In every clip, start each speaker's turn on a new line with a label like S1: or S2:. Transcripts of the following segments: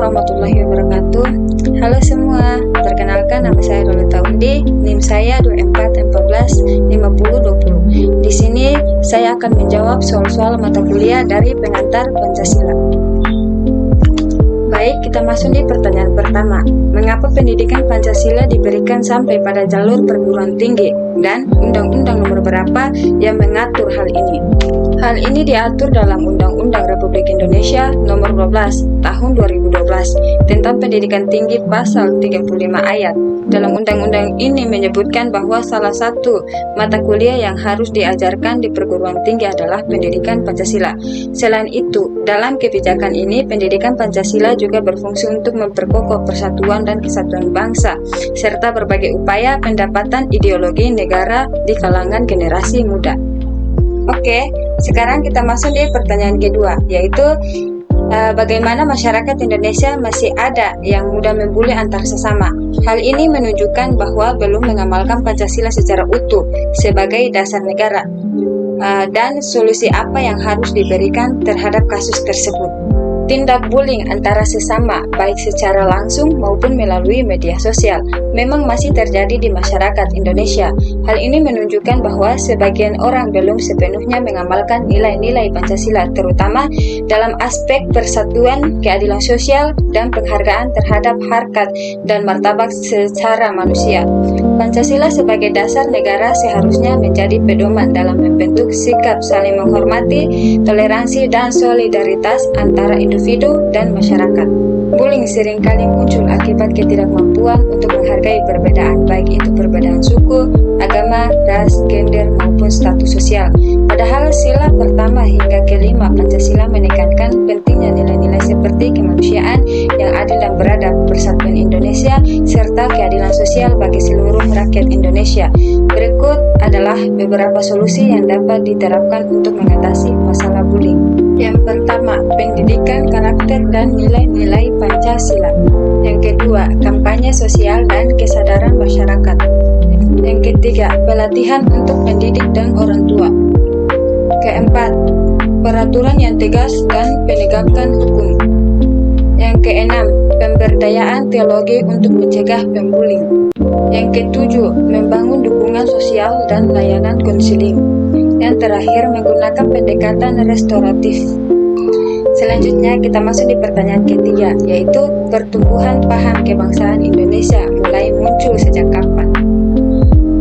S1: warahmatullahi wabarakatuh. Halo semua, perkenalkan nama saya Rolita Undi, NIM saya 24145020. Di sini saya akan menjawab soal-soal mata kuliah dari pengantar Pancasila. Baik, kita masuk di pertanyaan pertama. Mengapa pendidikan Pancasila diberikan sampai pada jalur perguruan tinggi? Dan Undang-Undang nomor berapa yang mengatur hal ini? Hal ini diatur dalam Undang-Undang Republik Indonesia nomor 12 tahun 2012 tentang pendidikan tinggi pasal 35 ayat. Dalam undang-undang ini menyebutkan bahwa salah satu mata kuliah yang harus diajarkan di perguruan tinggi adalah pendidikan Pancasila. Selain itu, dalam kebijakan ini pendidikan Pancasila juga berfungsi untuk memperkokoh persatuan dan kesatuan bangsa serta berbagai upaya pendapatan ideologi negara di kalangan generasi muda. Oke, sekarang kita masuk di pertanyaan kedua, yaitu bagaimana masyarakat Indonesia masih ada yang mudah membuli antar sesama. Hal ini menunjukkan bahwa belum mengamalkan Pancasila secara utuh sebagai dasar negara, dan solusi apa yang harus diberikan terhadap kasus tersebut. Tindak bullying antara sesama, baik secara langsung maupun melalui media sosial, memang masih terjadi di masyarakat Indonesia. Hal ini menunjukkan bahwa sebagian orang belum sepenuhnya mengamalkan nilai-nilai Pancasila, terutama dalam aspek persatuan, keadilan sosial, dan penghargaan terhadap harkat dan martabat secara manusia. Pancasila sebagai dasar negara seharusnya menjadi pedoman dalam membentuk sikap saling menghormati, toleransi, dan solidaritas antara individu dan masyarakat. Bullying seringkali muncul akibat ketidakmampuan untuk menghargai perbedaan, baik itu perbedaan suku, agama, ras, gender, maupun status sosial. Padahal sila pertama hingga kelima Pancasila menekankan pentingnya nilai-nilai seperti kemanusiaan yang adil dan beradab, persatuan Indonesia, serta keadilan sosial bagi seluruh rakyat Indonesia. Berikut adalah beberapa solusi yang dapat diterapkan untuk mengatasi masalah bullying. Yang pertama, pendidikan karakter dan nilai-nilai Pancasila. Yang kedua, kampanye sosial dan kesadaran masyarakat. Yang ketiga, pelatihan untuk pendidik dan orang tua. Keempat, peraturan yang tegas dan penegakan hukum. Yang keenam, pemberdayaan teologi untuk mencegah pembuliing. Yang ketujuh, membangun dukungan sosial dan layanan konseling. Yang terakhir, menggunakan pendekatan restoratif. Selanjutnya kita masuk di pertanyaan ketiga, yaitu pertumbuhan paham kebangsaan Indonesia mulai muncul sejak kapan?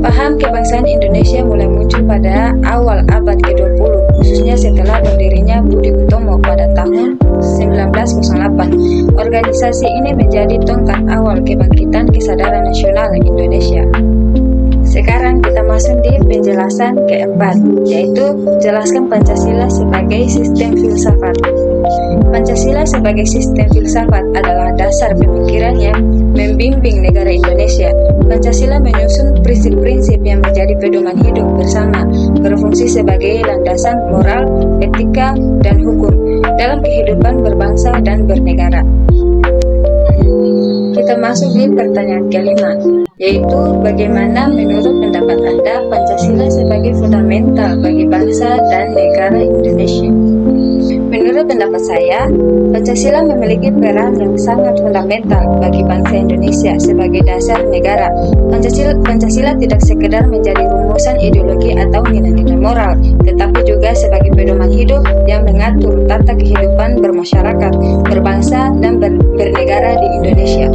S1: Paham kebangsaan Indonesia mulai muncul pada awal abad ke-20, khususnya setelah berdirinya Budi Utomo pada tahun 1908. Organisasi ini menjadi tongkat awal kebangkitan kesadaran nasional Indonesia. Sekarang kita masuk di penjelasan keempat, yaitu jelaskan Pancasila sebagai sistem filsafat. Pancasila sebagai sistem filsafat adalah dasar pemikiran yang membimbing negara Indonesia. Pancasila menyusun prinsip-prinsip yang menjadi pedoman hidup bersama, berfungsi sebagai landasan moral, etika, dan hukum dalam kehidupan berbangsa dan bernegara. Kita masuk di pertanyaan kelima, yaitu bagaimana menurut pendapat Anda Pancasila sebagai fundamental bagi bangsa dan negara Indonesia? Menurut pendapat saya, Pancasila memiliki peran yang sangat fundamental bagi bangsa Indonesia sebagai dasar negara. Pancasila tidak sekedar menjadi rumusan ideologi atau nilai-nilai moral, tetapi juga sebagai pedoman hidup yang mengatur tata kehidupan bermasyarakat, berbangsa, dan bernegara di Indonesia.